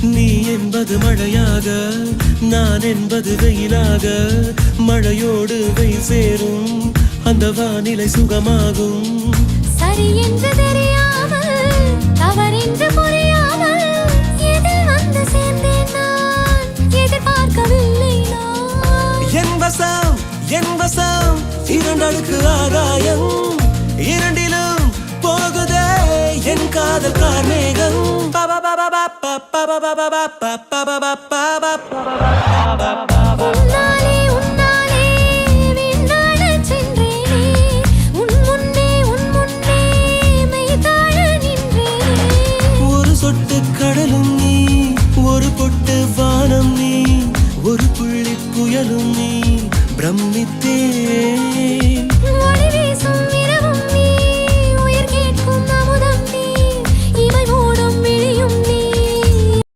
நீ என்பது மழையாக, நான் என்பது வெயிலாக, மழையோடு வெயில் சேரும் அந்த வானிலை சுகமாகும். சரி என்று தெரியாமல், தவறென்று புரியாமல், எதில் வந்து சேர்ந்தேன் நான், எதிர்பார்க்கவில்லை நான். என் வசம் இரண்டடுக்கு ஆகாயம், இரண்டிலும் போகுதே என் காதல் கார்மேகம். உன்னாலே உன்னாலே விண்ணாடச் சென்றேனே, உன் முன்னே மெய்தாழ நின்றேனே. ஒரு சொட்டு கடலும் நீ, ஒரு பொட்டு வானம் நீ, ஒரு புள்ளி புயலும் நீ, பிரமித்தேன்.